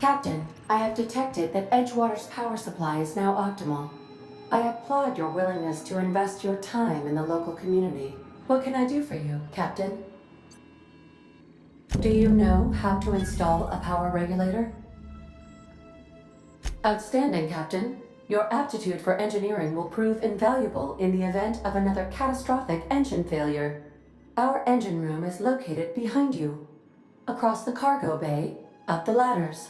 Captain, I have detected that Edgewater's power supply is now optimal. I applaud your willingness to invest your time in the local community. What can I do for you, Captain? Do you know how to install a power regulator? Outstanding, Captain. Your aptitude for engineering will prove invaluable in the event of another catastrophic engine failure. Our engine room is located behind you. Across the cargo bay, up the ladders.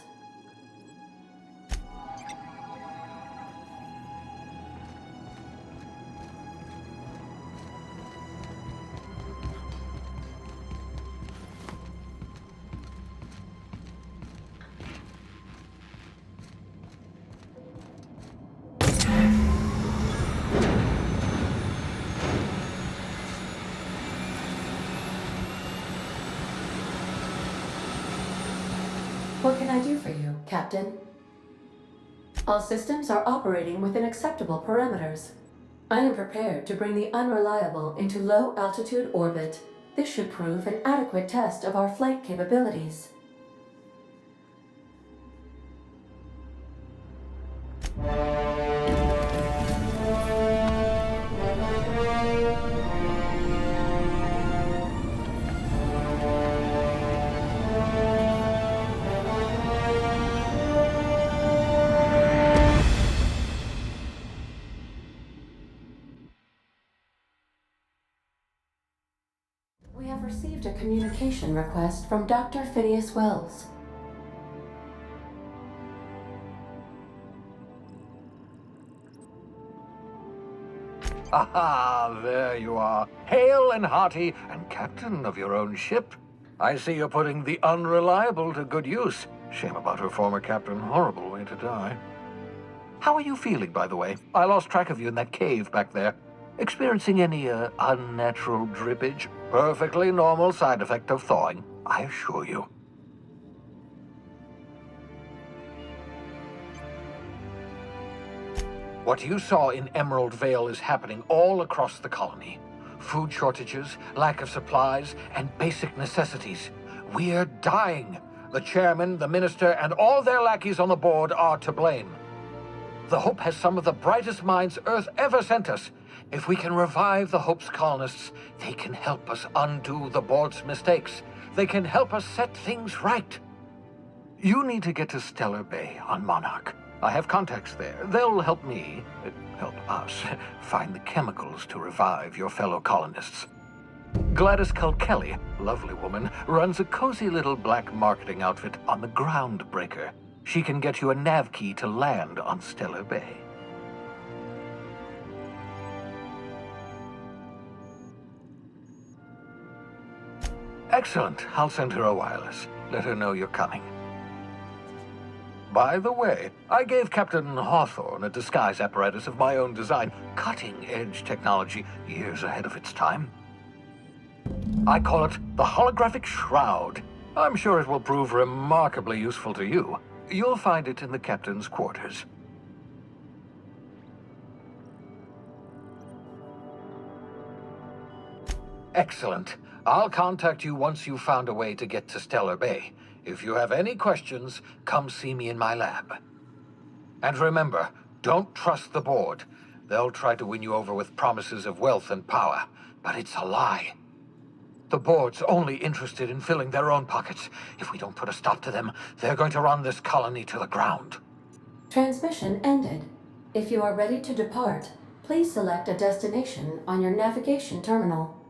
What can I do for you, Captain? All systems are operating within acceptable parameters. I am prepared to bring the unreliable into low-altitude orbit. This should prove an adequate test of our flight capabilities. We have received a communication request from Dr. Phineas Wells. Ah, there you are, hale and hearty, and captain of your own ship. I see you're putting the unreliable to good use. Shame about her former captain. Horrible way to die. How are you feeling, by the way? I lost track of you in that cave back there. Experiencing any, unnatural drippage? Perfectly normal side effect of thawing, I assure you. What you saw in Emerald Vale is happening all across the colony. Food shortages, lack of supplies, and basic necessities. We're dying. The chairman, the minister, and all their lackeys on the board are to blame. The Hope has some of the brightest minds Earth ever sent us. If we can revive the Hope's colonists, they can help us undo the board's mistakes. They can help us set things right. You need to get to Stellar Bay on Monarch. I have contacts there. They'll help help us, find the chemicals to revive your fellow colonists. Gladys Kelly, lovely woman, runs a cozy little black marketing outfit on the Groundbreaker. She can get you a nav key to land on Stellar Bay. Excellent. I'll send her a wireless. Let her know you're coming. By the way, I gave Captain Hawthorne a disguise apparatus of my own design, cutting-edge technology, years ahead of its time. I call it the Holographic Shroud. I'm sure it will prove remarkably useful to you. You'll find it in the captain's quarters. Excellent. I'll contact you once you've found a way to get to Stellar Bay. If you have any questions, come see me in my lab. And remember, don't trust the board. They'll try to win you over with promises of wealth and power, but it's a lie. The board's only interested in filling their own pockets. If we don't put a stop to them, they're going to run this colony to the ground. Transmission ended. If you are ready to depart, please select a destination on your navigation terminal.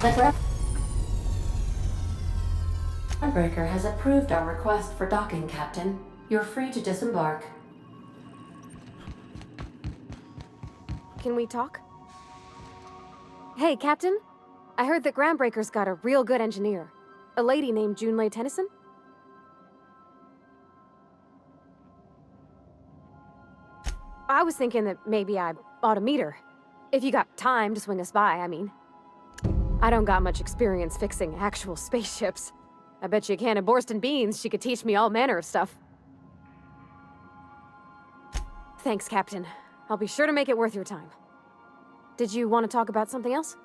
The Groundbreaker has approved our request for docking, Captain. You're free to disembark. Can we talk? Hey, Captain. I heard that Groundbreaker's got a real good engineer. A lady named Junlei Tennyson? I was thinking that maybe I ought to meet her. If you got time to swing us by, I mean. I don't got much experience fixing actual spaceships. I bet you a can of Borston beans she could teach me all manner of stuff. Thanks, Captain. I'll be sure to make it worth your time. Did you want to talk about something else?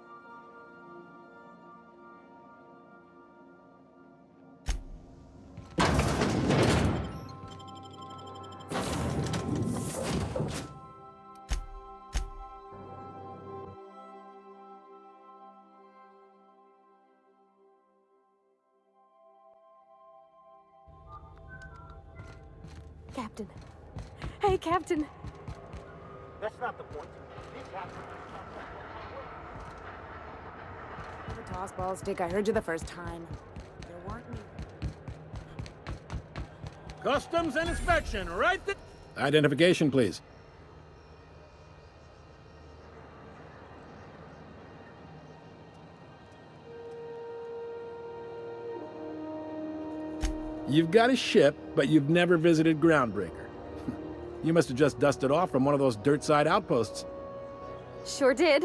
Captain. Hey, Captain. That's not the point. The toss ball stick, I heard you the first time. There weren't any... Customs and inspection, right? Identification, please. You've got a ship, but you've never visited Groundbreaker. You must have just dusted off from one of those dirt-side outposts. Sure did.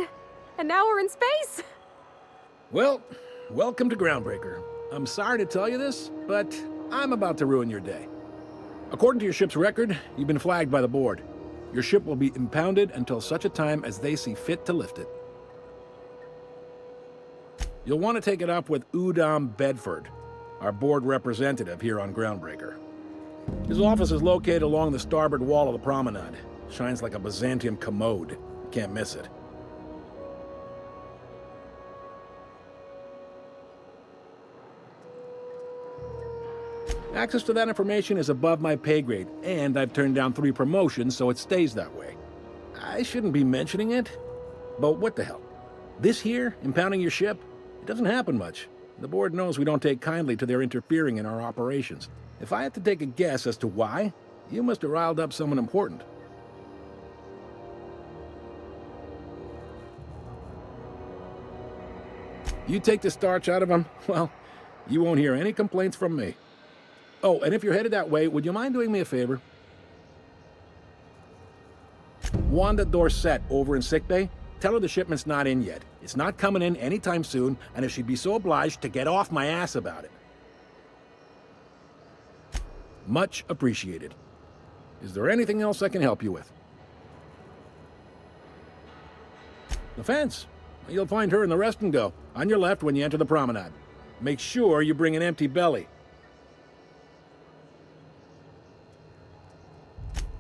And now we're in space! Well, welcome to Groundbreaker. I'm sorry to tell you this, but I'm about to ruin your day. According to your ship's record, you've been flagged by the board. Your ship will be impounded until such a time as they see fit to lift it. You'll want to take it up with Udom Bedford, our board representative here on Groundbreaker. His office is located along the starboard wall of the promenade. Shines like a Byzantium commode. Can't miss it. Access to that information is above my pay grade, and I've turned down 3 promotions, so it stays that way. I shouldn't be mentioning it, but what the hell? This here, impounding your ship, it doesn't happen much. The board knows we don't take kindly to their interfering in our operations. If I had to take a guess as to why, you must have riled up someone important. You take the starch out of them, well, you won't hear any complaints from me. Oh, and if you're headed that way, would you mind doing me a favor? Wanda Dorset over in sickbay, tell her the shipment's not in yet. It's not coming in anytime soon, and if she'd be so obliged to get off my ass about it. Much appreciated. Is there anything else I can help you with? The fence. You'll find her in the rest and go, on your left when you enter the promenade. Make sure you bring an empty belly.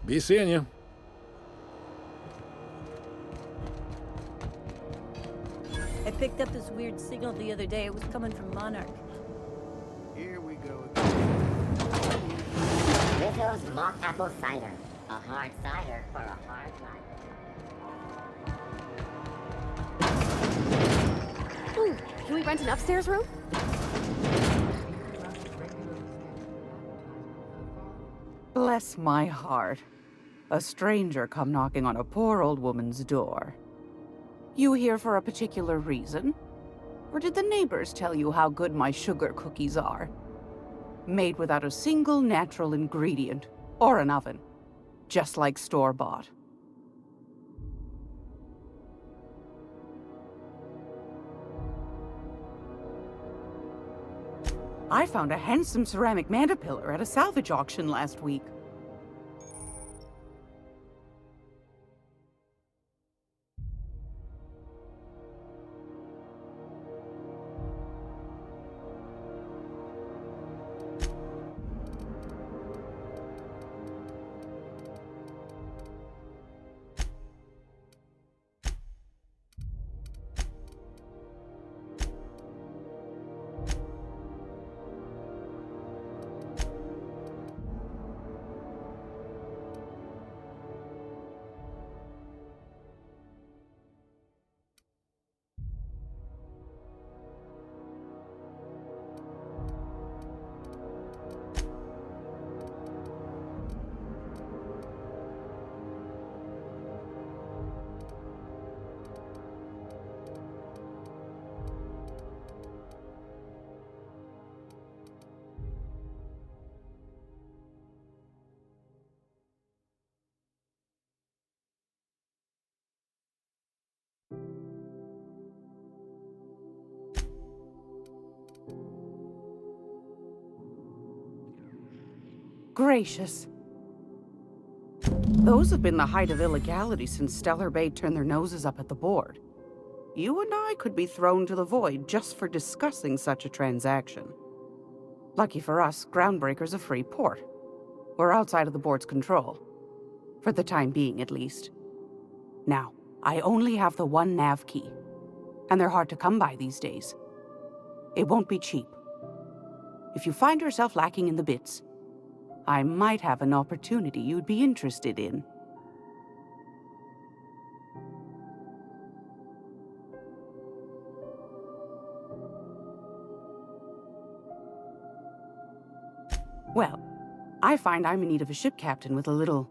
Be seeing you. I picked up this weird signal the other day. It was coming from Monarch. Here we go. Litto's mock apple cider. A hard cider for a hard life. Ooh, can we rent an upstairs room? Bless my heart. A stranger come knocking on a poor old woman's door. You here for a particular reason? Or did the neighbors tell you how good my sugar cookies are? Made without a single natural ingredient, or an oven. Just like store-bought. I found a handsome ceramic mandapillar at a salvage auction last week. Gracious. Those have been the height of illegality since Stellar Bay turned their noses up at the board. You and I could be thrown to the void just for discussing such a transaction. Lucky for us, Groundbreaker's a free port. We're outside of the board's control. For the time being, at least. Now, I only have the one nav key. And they're hard to come by these days. It won't be cheap. If you find yourself lacking in the bits, I might have an opportunity you'd be interested in. Well, I find I'm in need of a ship captain with a little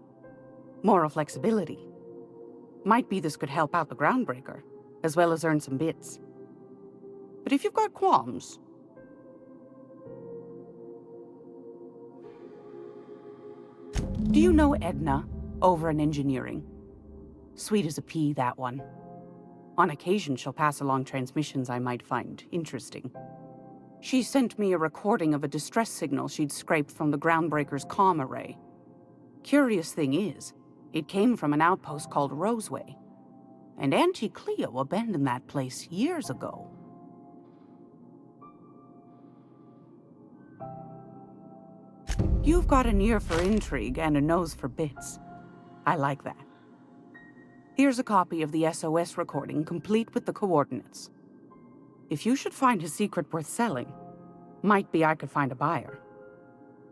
moral flexibility. Might be this could help out the Groundbreaker, as well as earn some bits. But if you've got qualms... Do you know Edna, over in engineering? Sweet as a pea, that one. On occasion, she'll pass along transmissions I might find interesting. She sent me a recording of a distress signal she'd scraped from the Groundbreaker's comm array. Curious thing is, it came from an outpost called Roseway. And Auntie Cleo abandoned that place years ago. You've got an ear for intrigue and a nose for bits. I like that. Here's a copy of the SOS recording, complete with the coordinates. If you should find a secret worth selling, might be I could find a buyer.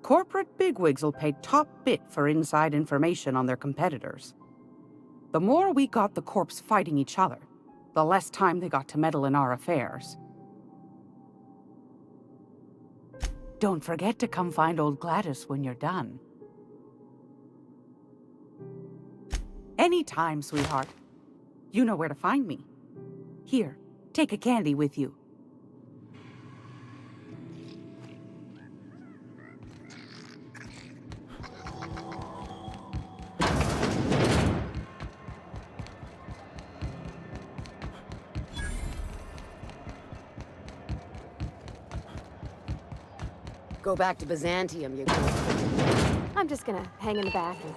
Corporate bigwigs will pay top bit for inside information on their competitors. The more we got the corps fighting each other, the less time they got to meddle in our affairs. Don't forget to come find old Gladys when you're done. Anytime, sweetheart. You know where to find me. Here, take a candy with you. Go back to Byzantium, you go. I'm just gonna hang in the back and...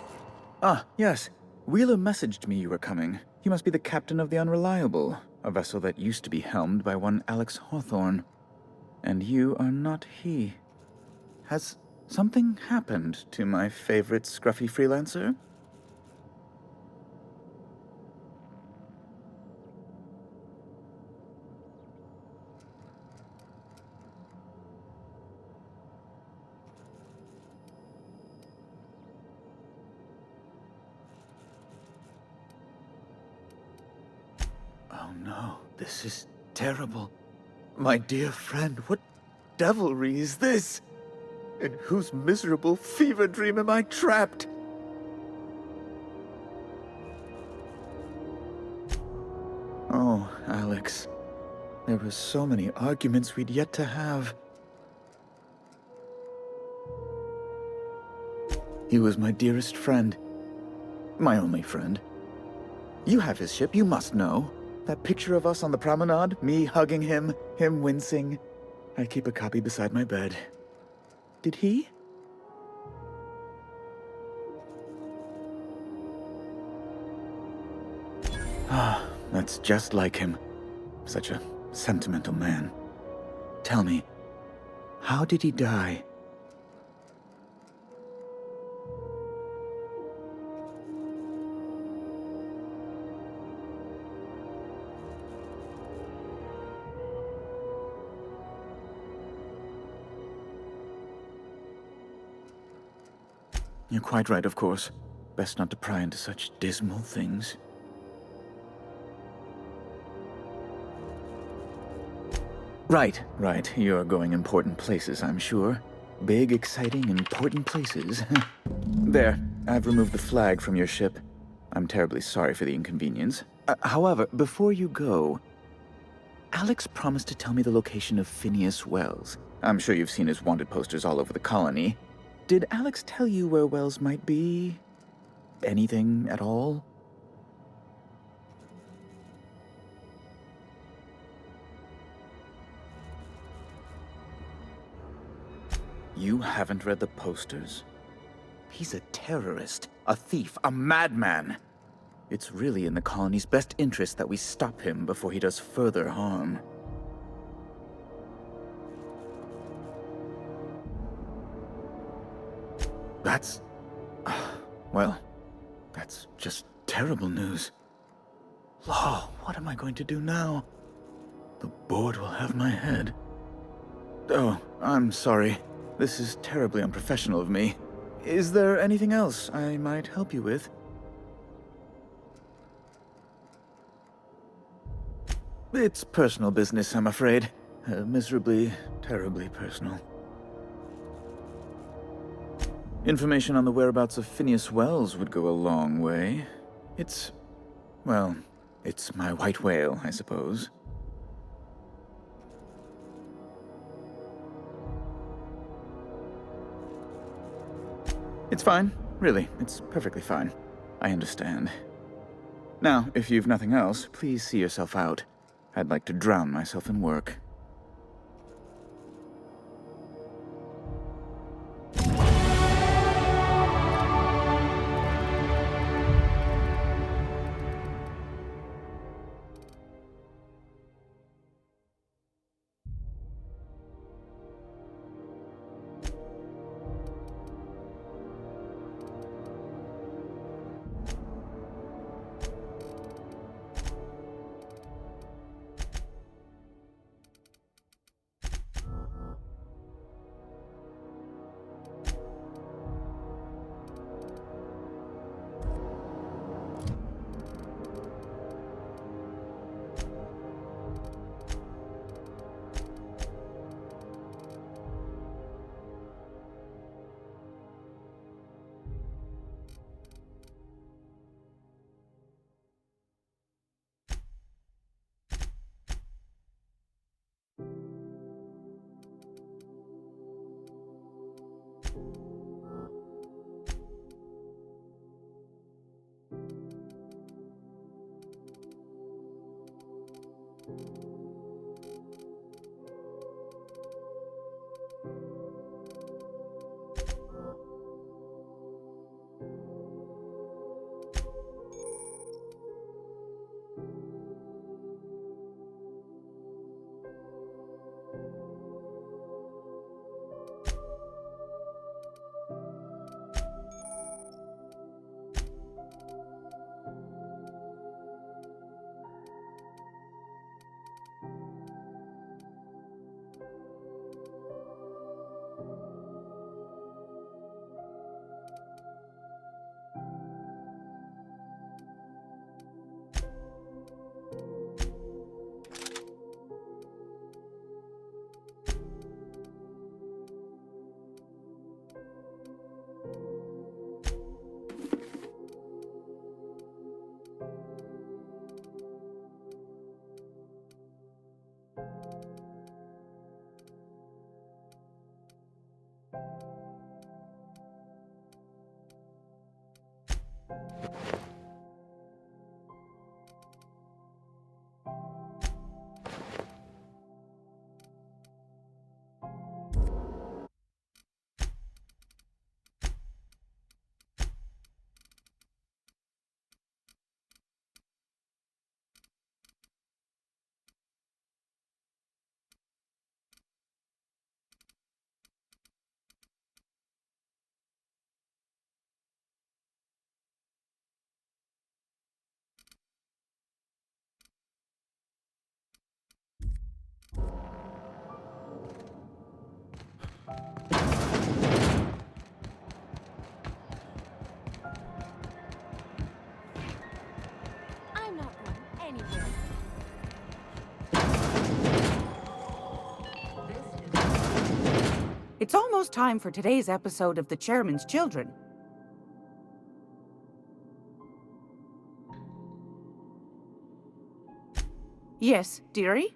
Ah, yes. Wheeler messaged me you were coming. You must be the captain of the Unreliable, a vessel that used to be helmed by one Alex Hawthorne. And you are not he. Has something happened to my favorite scruffy freelancer? Oh no, this is terrible. My dear friend, what devilry is this? In whose miserable fever dream am I trapped? Oh, Alex. There were so many arguments we'd yet to have. He was my dearest friend. My only friend. You have his ship, you must know. That picture of us on the promenade, me hugging him, him wincing. I keep a copy beside my bed. Did he? Ah, that's just like him. Such a sentimental man. Tell me, how did he die? You're quite right, of course. Best not to pry into such dismal things. Right. You're going important places, I'm sure. Big, exciting, important places. There, I've removed the flag from your ship. I'm terribly sorry for the inconvenience. However, before you go, Alex promised to tell me the location of Phineas Wells. I'm sure you've seen his wanted posters all over the colony. Did Alex tell you where Wells might be? Anything at all? You haven't read the posters? He's a terrorist, a thief, a madman. It's really in the colony's best interest that we stop him before he does further harm. That's... well, that's just terrible news. Law, what am I going to do now? The board will have my head. Oh, I'm sorry. This is terribly unprofessional of me. Is there anything else I might help you with? It's personal business, I'm afraid. Miserably, terribly personal. Information on the whereabouts of Phineas Wells would go a long way. It's... well, it's my white whale, I suppose. It's fine. Really, it's perfectly fine. I understand. Now, if you've nothing else, please see yourself out. I'd like to drown myself in work. It's almost time for today's episode of The Chairman's Children. Yes, dearie?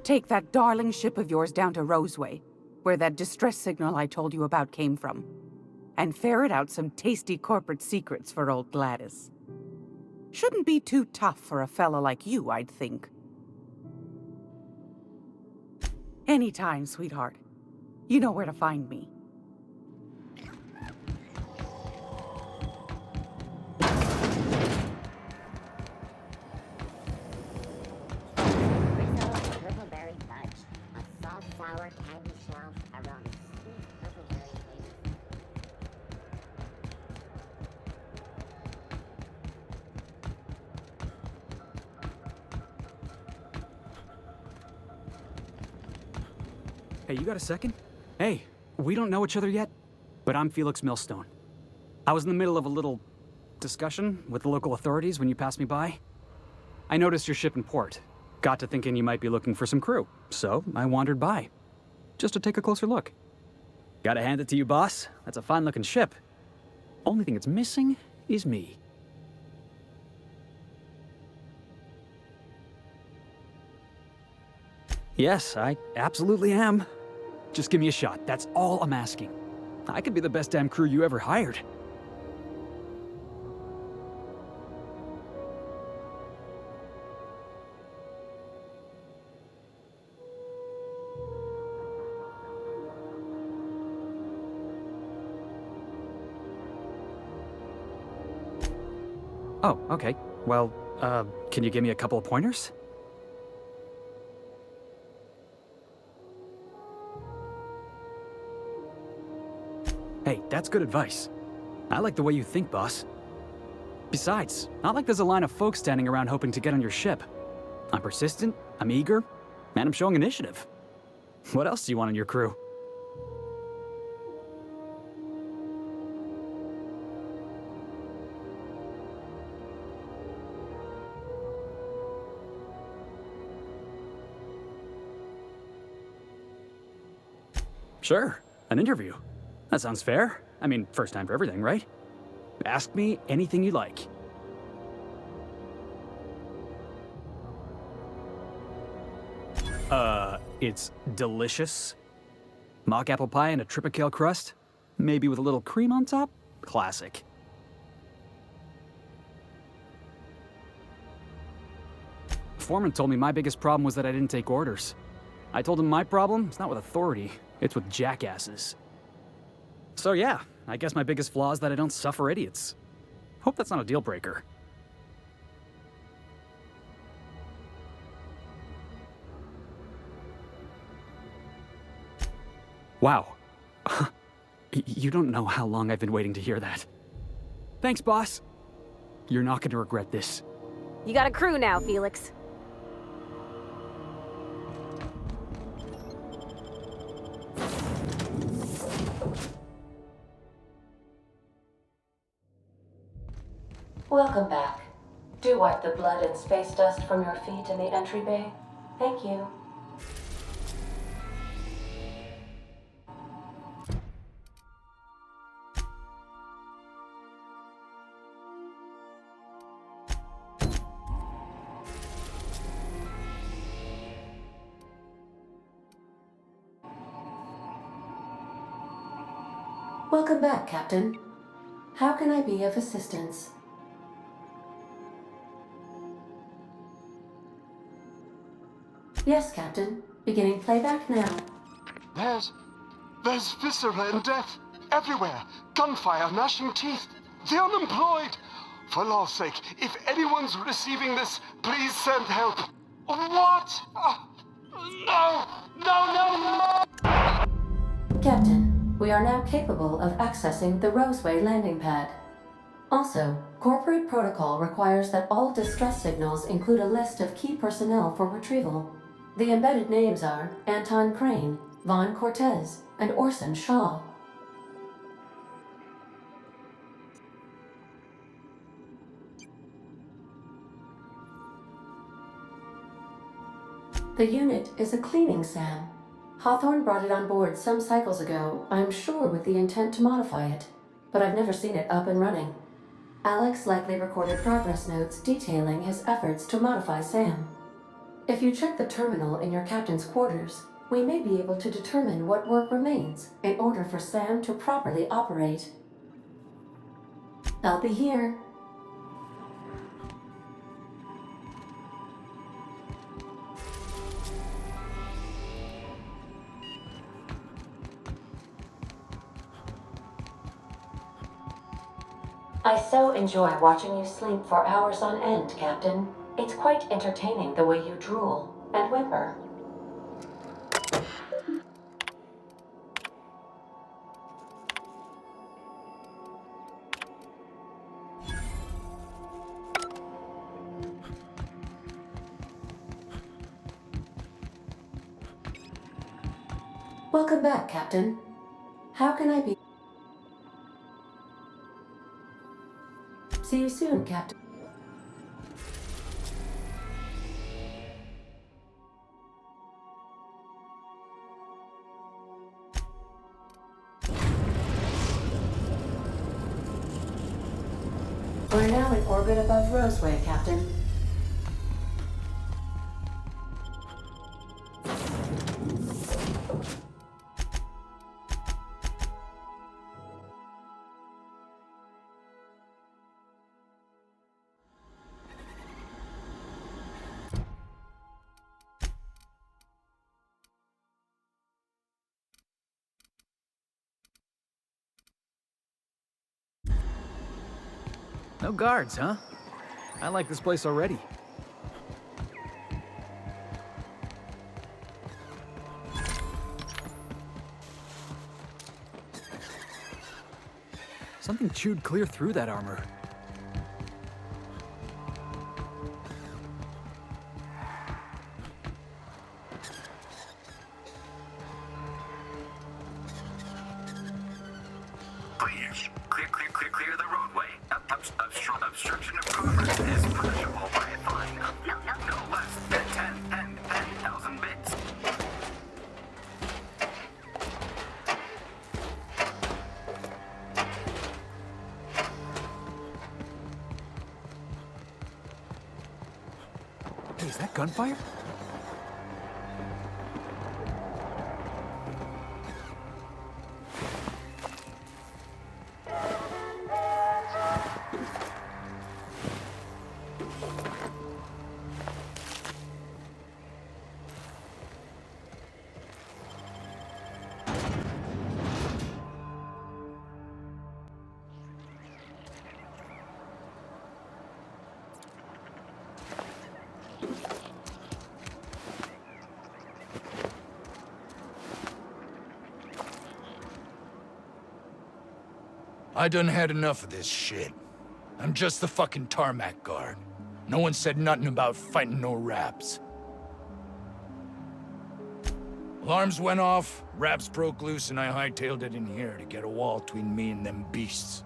Take that darling ship of yours down to Roseway, where that distress signal I told you about came from, and ferret out some tasty corporate secrets for old Gladys. Shouldn't be too tough for a fella like you, I'd think. Anytime, sweetheart. You know where to find me. Purple berry fudge. A soft, sour candy shelf aroma. Sweet purple berry flavor. Hey, you got a second? Hey, we don't know each other yet, but I'm Felix Millstone. I was in the middle of a little discussion with the local authorities when you passed me by. I noticed your ship in port. Got to thinking you might be looking for some crew, so I wandered by, just to take a closer look. Gotta hand it to you, boss. That's a fine-looking ship. Only thing it's missing is me. Yes, I absolutely am. Just give me a shot. That's all I'm asking. I could be the best damn crew you ever hired. Oh, okay. Well, can you give me a couple of pointers? Hey, that's good advice. I like the way you think, boss. Besides, not like there's a line of folks standing around hoping to get on your ship. I'm persistent, I'm eager, and I'm showing initiative. What else do you want in your crew? Sure, an interview. That sounds fair. I mean, first time for everything, right? Ask me anything you like. It's delicious. Mock apple pie and a tripicale crust? Maybe with a little cream on top? Classic. Foreman told me my biggest problem was that I didn't take orders. I told him my problem is not with authority, it's with jackasses. So yeah, I guess my biggest flaw is that I don't suffer idiots. Hope that's not a deal breaker. Wow. You don't know how long I've been waiting to hear that. Thanks, boss. You're not going to regret this. You got a crew now, Felix. Welcome back. Do wipe the blood and space dust from your feet in the entry bay. Thank you. Welcome back, Captain. How can I be of assistance? Yes, Captain. Beginning playback now. There's viscera and death everywhere. Gunfire, gnashing teeth. The unemployed. For law's sake, if anyone's receiving this, please send help. What? No! Captain, we are now capable of accessing the Roseway landing pad. Also, corporate protocol requires that all distress signals include a list of key personnel for retrieval. The embedded names are Anton Crane, Vaughn Cortez, and Orson Shaw. The unit is a cleaning SAM. Hawthorne brought it on board some cycles ago, I'm sure with the intent to modify it, but I've never seen it up and running. Alex likely recorded progress notes detailing his efforts to modify SAM. If you check the terminal in your captain's quarters, we may be able to determine what work remains in order for SAM to properly operate. I'll be here. I so enjoy watching you sleep for hours on end, Captain. It's quite entertaining the way you drool and whimper. Welcome back, Captain. How can I be? See you soon, Captain. We're now in orbit above Roseway, Captain. No guards, huh? I like this place already. Something chewed clear through that armor. Please, clear the roadway. Obstruction of progress is punishable by a fine of no less than 10,000 bits. Hey, is that gunfire? I done had enough of this shit. I'm just the fucking tarmac guard. No one said nothing about fighting no raps. Alarms went off, raps broke loose, and I hightailed it in here to get a wall between me and them beasts.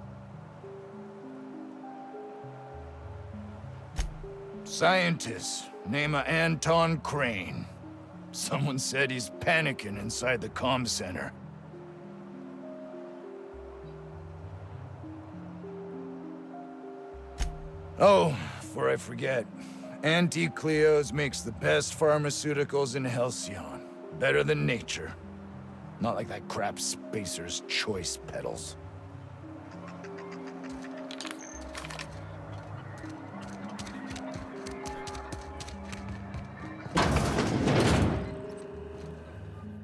Scientist, name of Anton Crane. Someone said he's panicking inside the comm center. Oh, before I forget, Anti-Cleos makes the best pharmaceuticals in Halcyon. Better than nature. Not like that crap Spacer's Choice pedals.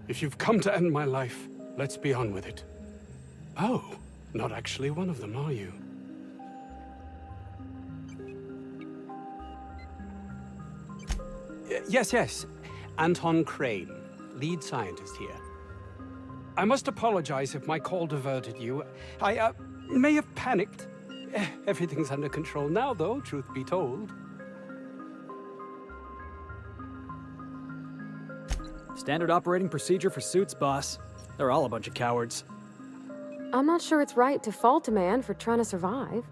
If you've come to end my life, let's be on with it. Oh, not actually one of them, are you? Yes. Anton Crane, lead scientist here. I must apologize if my call diverted you. I may have panicked. Everything's under control now, though, truth be told. Standard operating procedure for suits, boss. They're all a bunch of cowards. I'm not sure it's right to fault a man for trying to survive.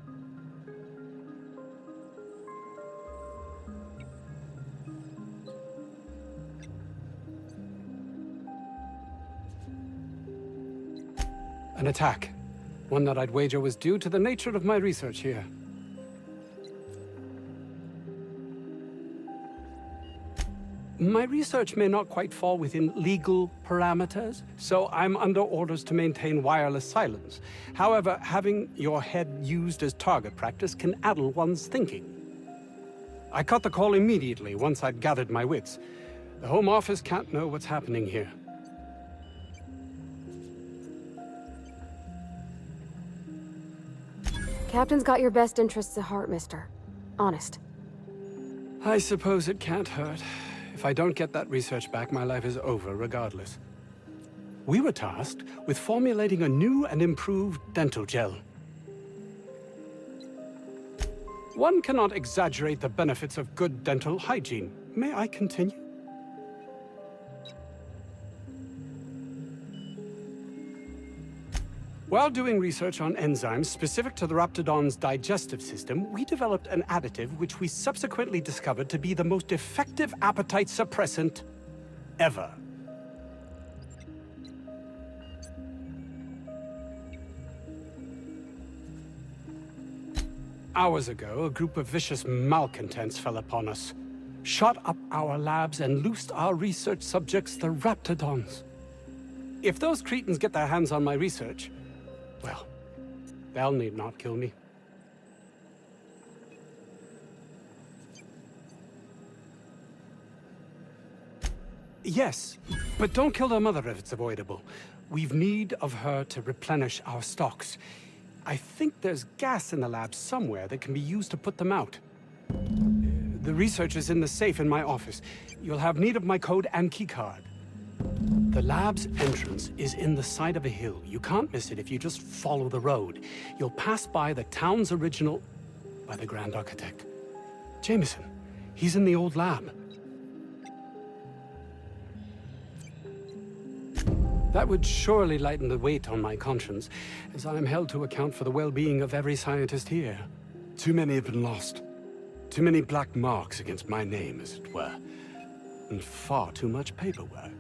An attack. One that I'd wager was due to the nature of my research here. My research may not quite fall within legal parameters, so I'm under orders to maintain wireless silence. However, having your head used as target practice can addle one's thinking. I cut the call immediately once I'd gathered my wits. The Home Office can't know what's happening here. Captain's got your best interests at heart, mister. Honest. I suppose it can't hurt. If I don't get that research back, my life is over regardless. We were tasked with formulating a new and improved dental gel. One cannot exaggerate the benefits of good dental hygiene. May I continue? While doing research on enzymes specific to the Raptidon's digestive system, we developed an additive which we subsequently discovered to be the most effective appetite suppressant ever. Hours ago, a group of vicious malcontents fell upon us, shot up our labs, and loosed our research subjects, the Raptidons. If those cretins get their hands on my research, well, they'll need not kill me. Yes, but don't kill their mother if it's avoidable. We've need of her to replenish our stocks. I think there's gas in the lab somewhere that can be used to put them out. The research is in the safe in my office. You'll have need of my code and keycard. The lab's entrance is in the side of a hill. You can't miss it if you just follow the road. You'll pass by the town's original... by the Grand Architect. Jameson. He's in the old lab. That would surely lighten the weight on my conscience, as I am held to account for the well-being of every scientist here. Too many have been lost. Too many black marks against my name, as it were. And far too much paperwork.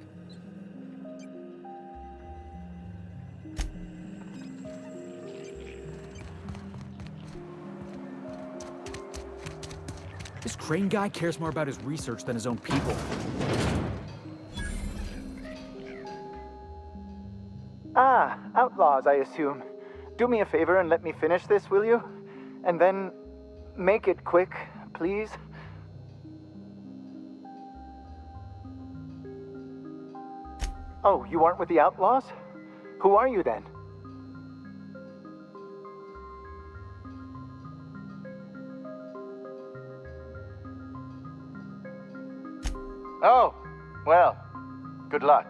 This Crane guy cares more about his research than his own people. Ah, outlaws, I assume. Do me a favor and let me finish this, will you? And then make it quick, please. Oh, you aren't with the outlaws? Who are you then? Oh, well, good luck.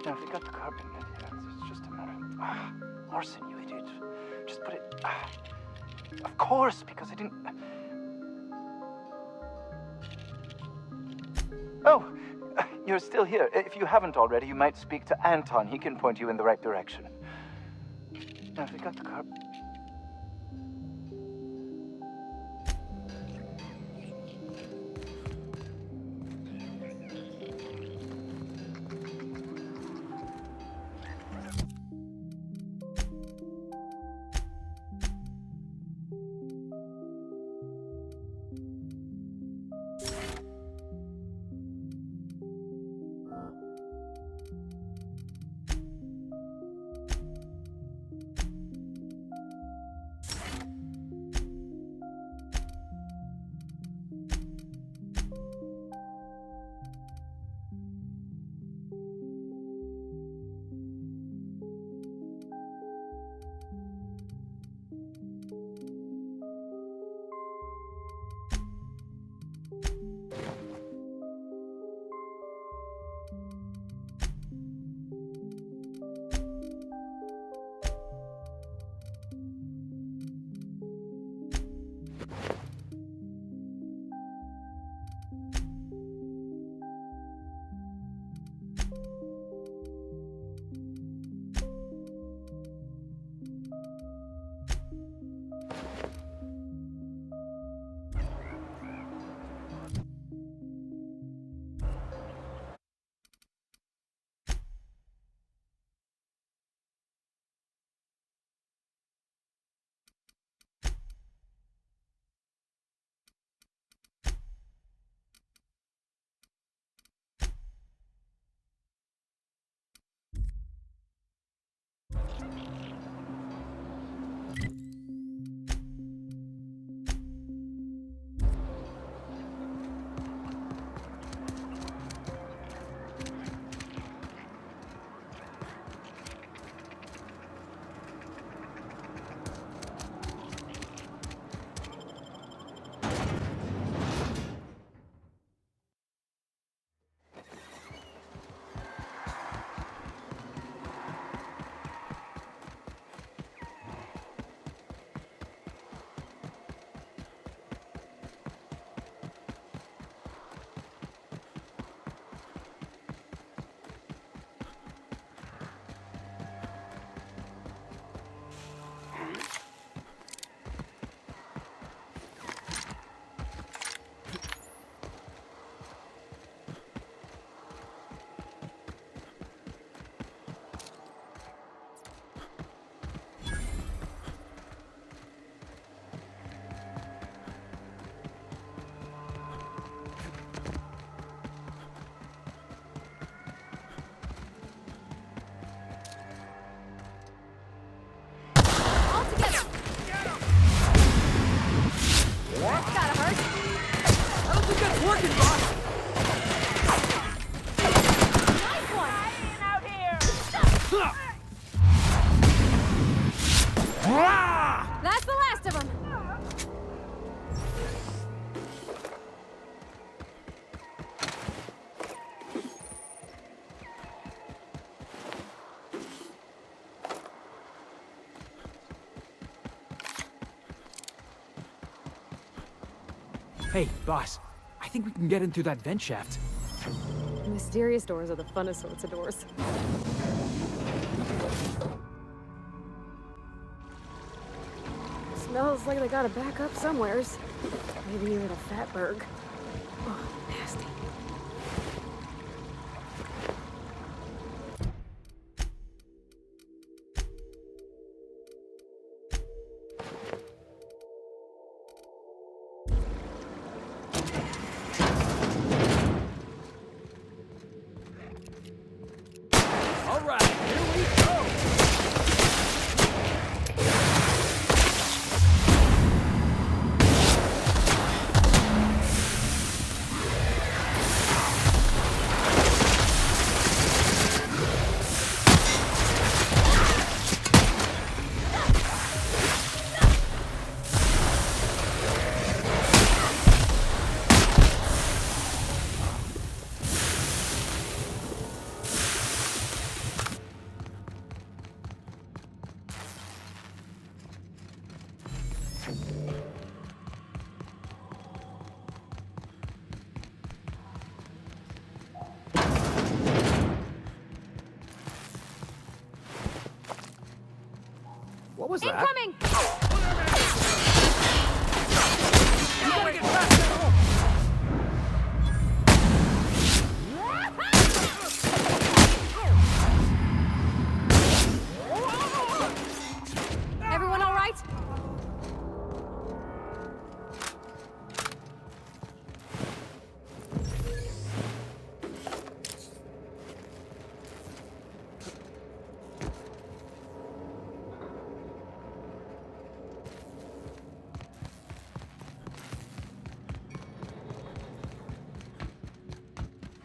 Now, if you got the carbon in here, it's just a matter of... Orson, you idiot. Just put it... Of course, because I didn't... Oh, you're still here. If you haven't already, you might speak to Anton. He can point you in the right direction. Now, if you got the carbon... Hey, boss. I think we can get in through that vent shaft. Mysterious doors are the funnest sorts of doors. Smells like they got a backup somewheres. Maybe even a fatberg. Oh, nasty. All right, here we go! What was that? Incoming! You gotta get past that! Everyone all right?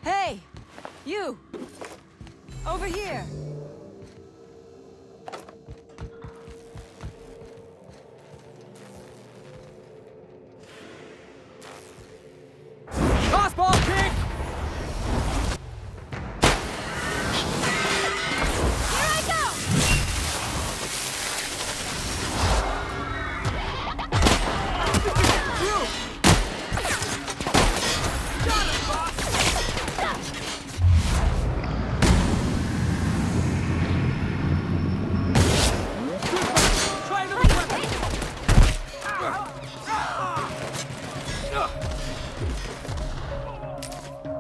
Hey! You! Over here! Crossball kick! Here I go!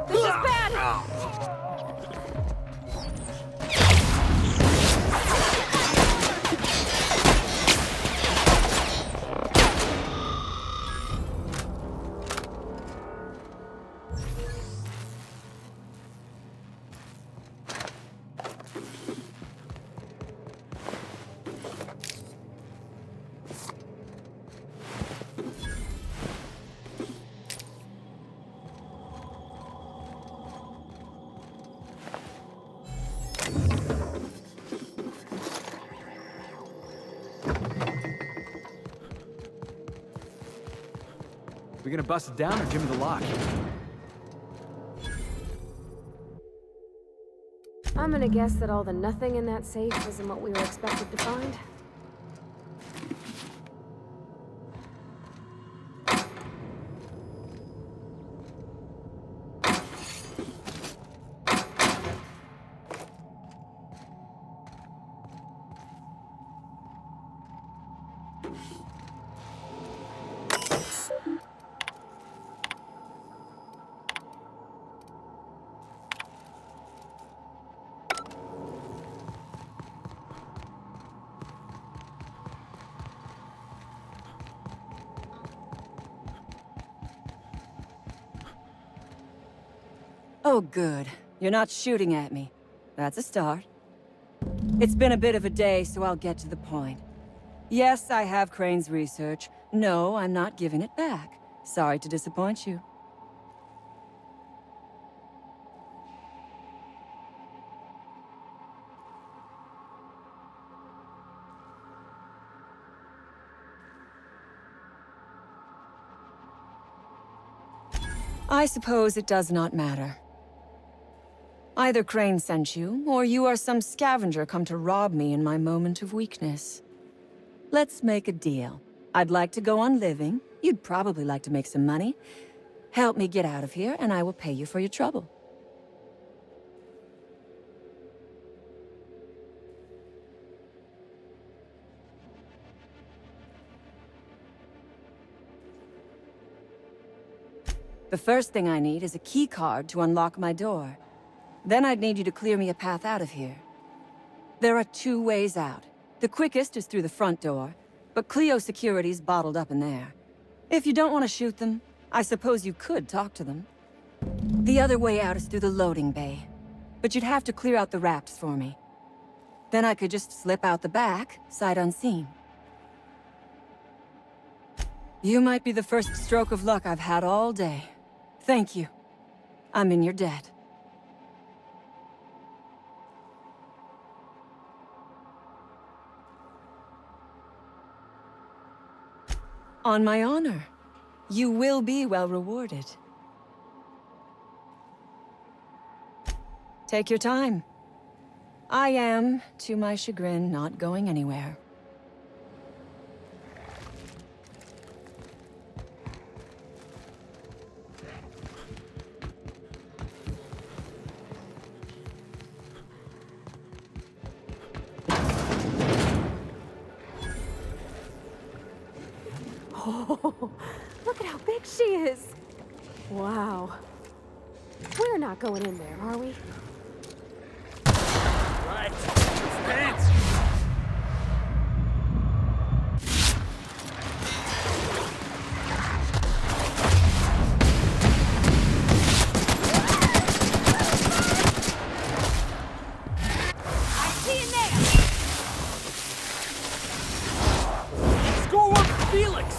This is bad! We gonna bust it down or give me the lock? I'm gonna guess that all the nothing in that safe isn't what we were expected to find. Oh, good. You're not shooting at me. That's a start. It's been a bit of a day, so I'll get to the point. Yes, I have Crane's research. No, I'm not giving it back. Sorry to disappoint you. I suppose it does not matter. Either Crane sent you, or you are some scavenger come to rob me in my moment of weakness. Let's make a deal. I'd like to go on living, You'd probably like to make some money. Help me get out of here, and I will pay you for your trouble. The first thing I need is a key card to unlock my door. Then I'd need you to clear me a path out of here. There are 2 ways out. The quickest is through the front door, but Cleo security's bottled up in there. If you don't want to shoot them, I suppose you could talk to them. The other way out is through the loading bay, but you'd have to clear out the rafts for me. Then I could just slip out the back, sight unseen. You might be the first stroke of luck I've had all day. Thank you. I'm in your debt. On my honor. You will be well rewarded. Take your time. I am, to my chagrin, not going anywhere. Oh, look at how big she is! Wow. We're not going in there, are we? Right. Dance! I see you there! Score one for Felix!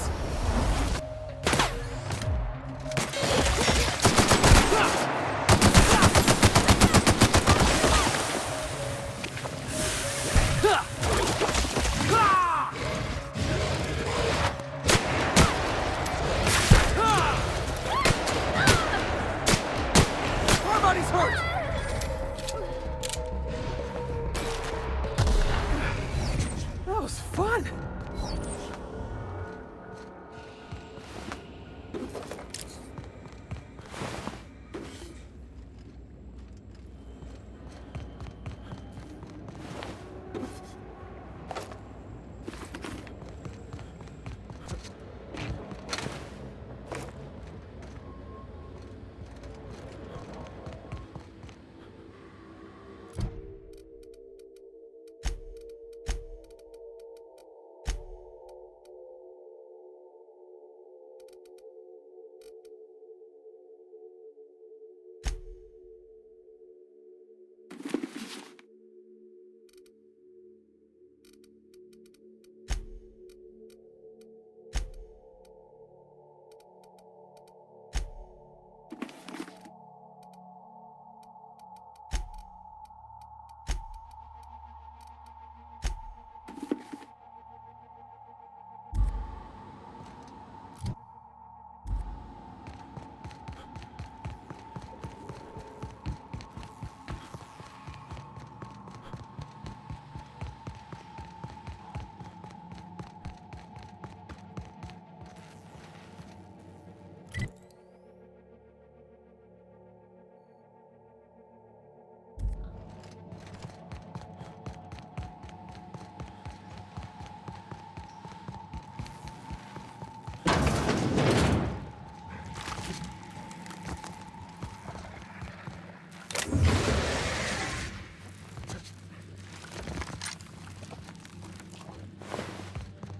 Everybody's hurt! That was fun!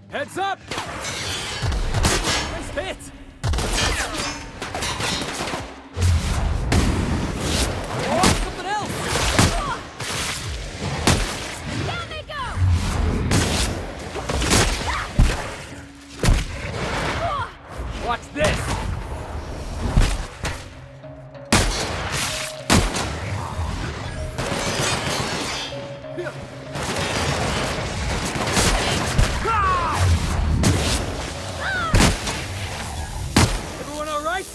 Heads up! Nice hit! Oh, something else! Down they go! Watch this! Everyone all right?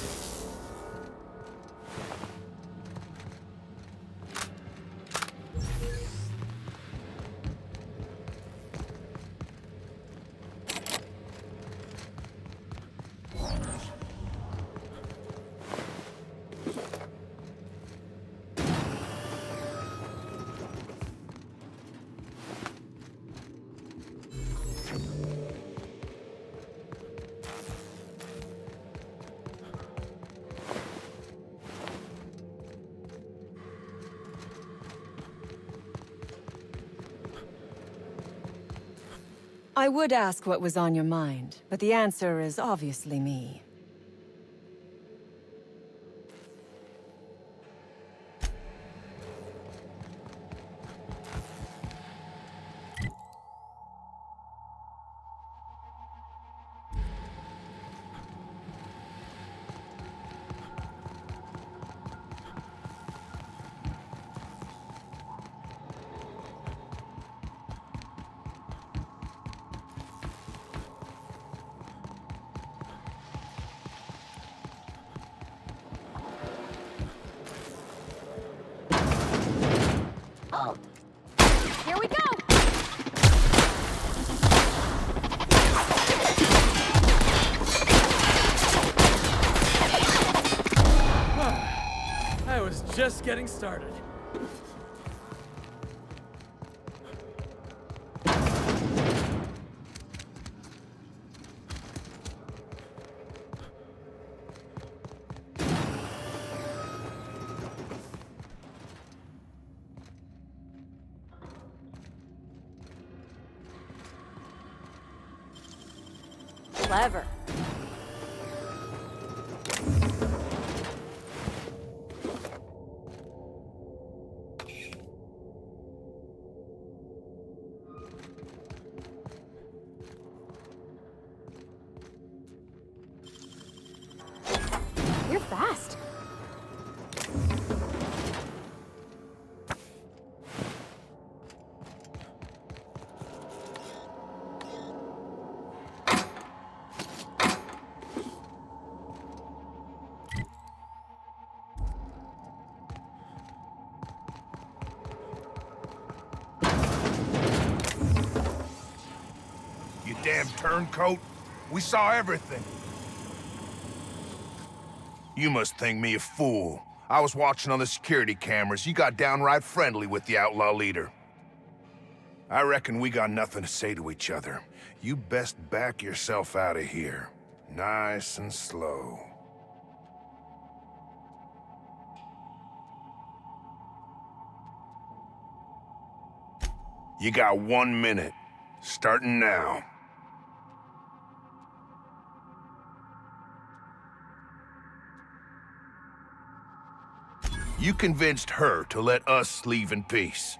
I would ask what was on your mind, but the answer is obviously me. Here we go! I was just getting started. Clever. You're fast. You damn turncoat. We saw everything. You must think me a fool. I was watching on the security cameras. You got downright friendly with the outlaw leader. I reckon we got nothing to say to each other. You best back yourself out of here. Nice and slow. You got 1 minute. Starting now. You convinced her to let us leave in peace.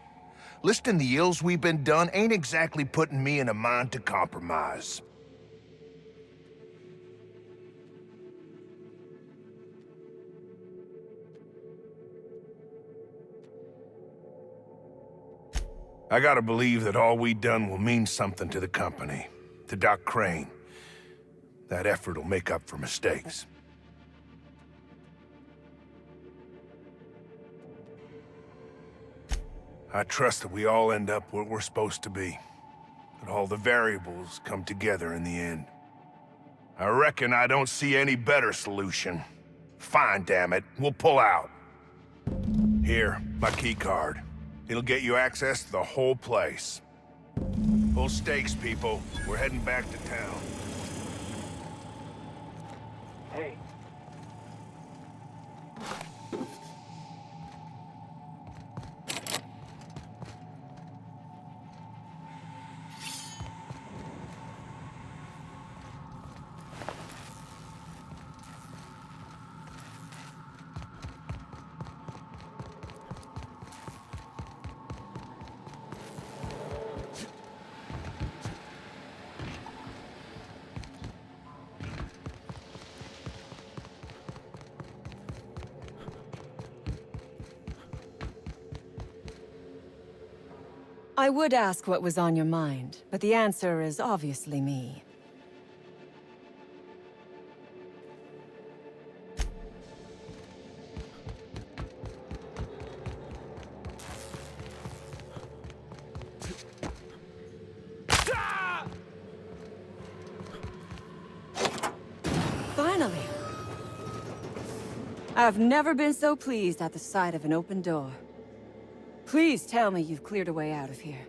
Listing the ills we've been done ain't exactly putting me in a mind to compromise. I gotta believe that all we done will mean something to the company, to Doc Crane. That effort will make up for mistakes. I trust that we all end up where we're supposed to be. That all the variables come together in the end. I reckon I don't see any better solution. Fine, damn it. We'll pull out. Here, my key card. It'll get you access to the whole place. Full stakes, people. We're heading back to town. Hey. I would ask what was on your mind, but the answer is obviously me. Finally! I've never been so pleased at the sight of an open door. Please tell me you've cleared a way out of here.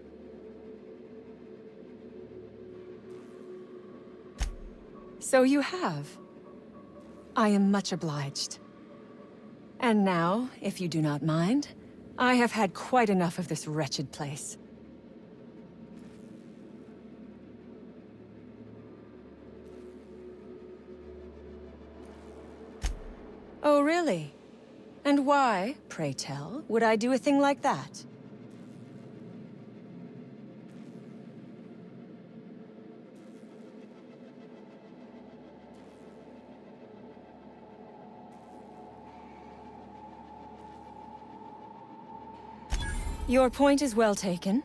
So you have. I am much obliged. And now, if you do not mind, I have had quite enough of this wretched place. Oh, really? And why, pray tell, would I do a thing like that? Your point is well taken.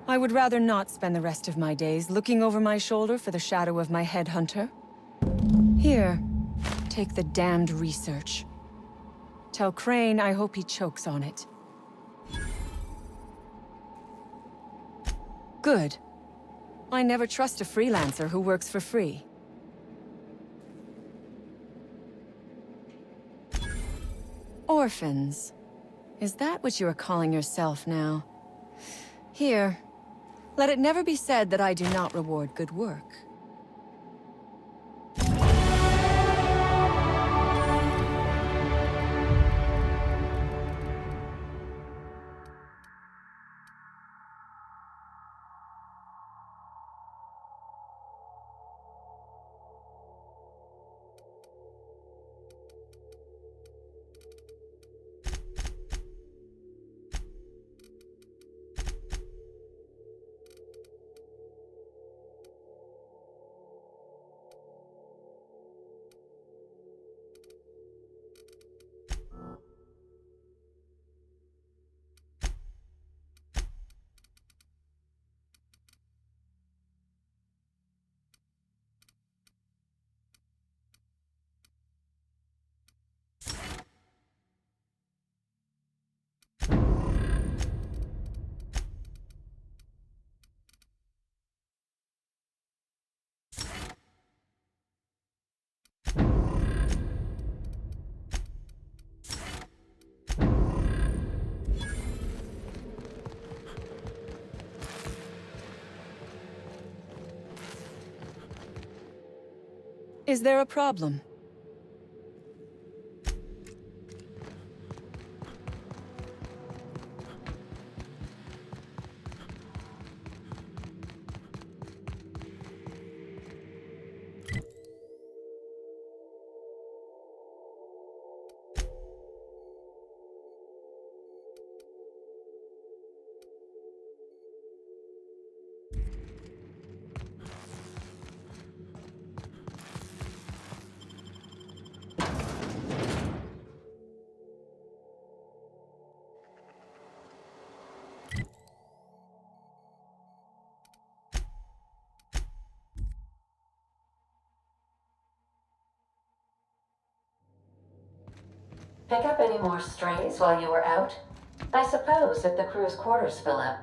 I would rather not spend the rest of my days looking over my shoulder for the shadow of my headhunter. Here, take the damned research. Tell Crane I hope he chokes on it. Good. I never trust a freelancer who works for free. Orphans. Is that what you are calling yourself now? Here. Let it never be said that I do not reward good work. Is there a problem? Pick up any more strays while you were out? I suppose if the crew's quarters fill up.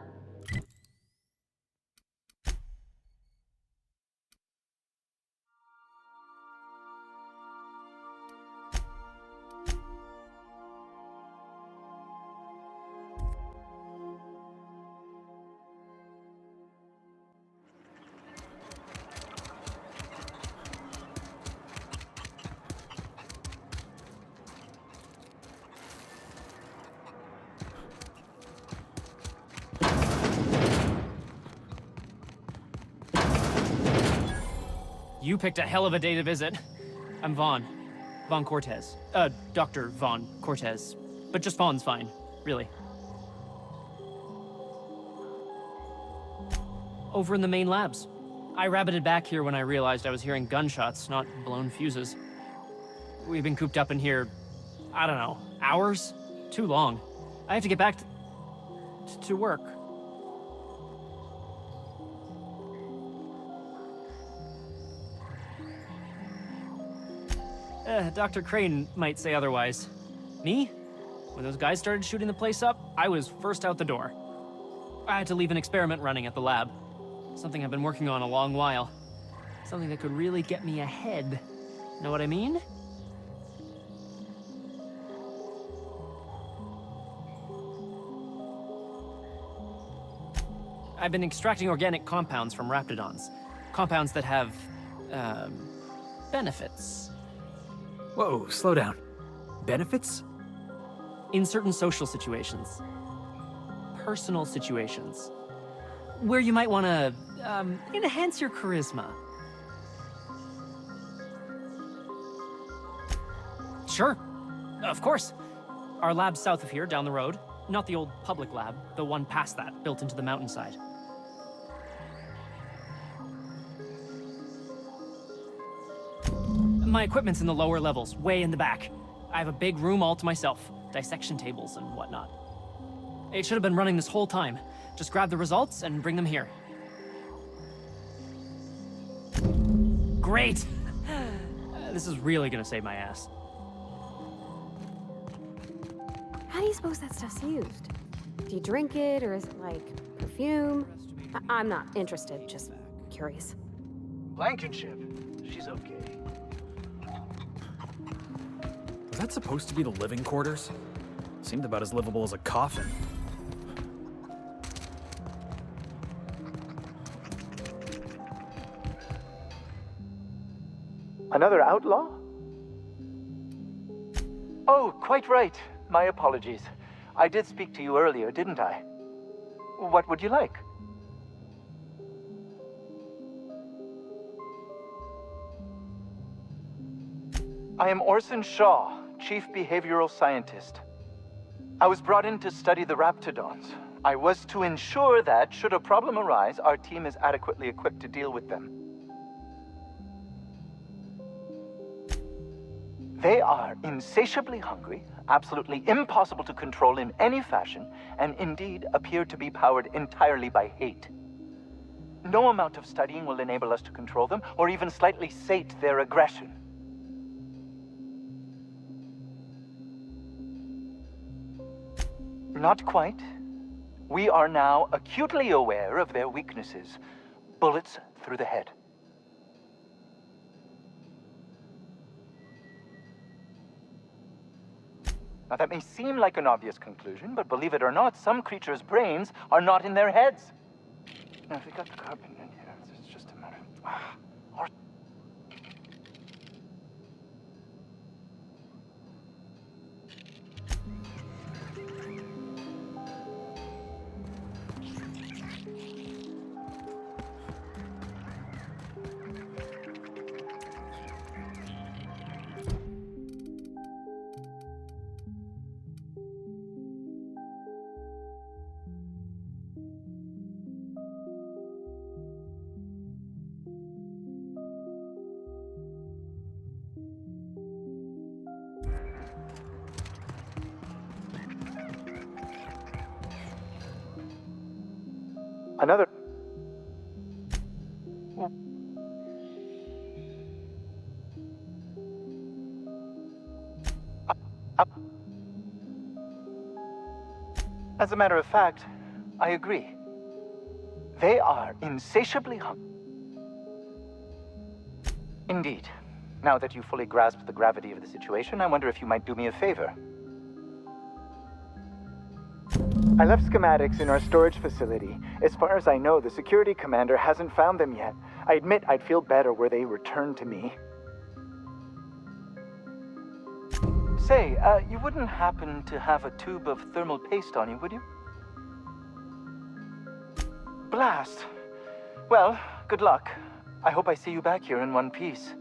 You picked a hell of a day to visit. I'm Vaughn. Vaughn Cortez. Dr. Vaughn Cortez. But just Vaughn's fine, really. Over in the main labs. I rabbited back here when I realized I was hearing gunshots, not blown fuses. We've been cooped up in here, I don't know, hours? Too long. I have to get back to work. Dr. Crane might say otherwise. Me? When those guys started shooting the place up, I was first out the door. I had to leave an experiment running at the lab. Something I've been working on a long while. Something that could really get me ahead. Know what I mean? I've been extracting organic compounds from raptidons. Compounds that have, benefits. Whoa, slow down. Benefits? In certain social situations. Personal situations. Where you might want to, enhance your charisma. Sure. Of course. Our lab's south of here, down the road. Not the old public lab, the one past that, built into the mountainside. My equipment's in the lower levels, way in the back. I have a big room all to myself, dissection tables and whatnot. It should have been running this whole time. Just grab the results and bring them here. Great! This is really gonna save my ass. How do you suppose that stuff's used? Do you drink it, or is it like perfume? I'm not interested, just curious. Blankenship. She's okay. Was that supposed to be the living quarters? Seemed about as livable as a coffin. Another outlaw? Oh, quite right. My apologies. I did speak to you earlier, didn't I? What would you like? I am Orson Shaw, Chief Behavioral Scientist. I was brought in to study the Raptidons. I was to ensure that, should a problem arise, our team is adequately equipped to deal with them. They are insatiably hungry, absolutely impossible to control in any fashion, and indeed appear to be powered entirely by hate. No amount of studying will enable us to control them, or even slightly sate their aggression. Not quite. We are now acutely aware of their weaknesses. Bullets through the head. Now, that may seem like an obvious conclusion, but believe it or not, some creatures' brains are not in their heads. Now, if we got the carbon in here, it's just a matter of... Another... As a matter of fact, I agree. They are insatiably hungry. Indeed. Now that you fully grasp the gravity of the situation, I wonder if you might do me a favor. I left schematics in our storage facility. As far as I know, the security commander hasn't found them yet. I admit I'd feel better were they returned to me. Say, you wouldn't happen to have a tube of thermal paste on you, would you? Blast. Well, good luck. I hope I see you back here in one piece.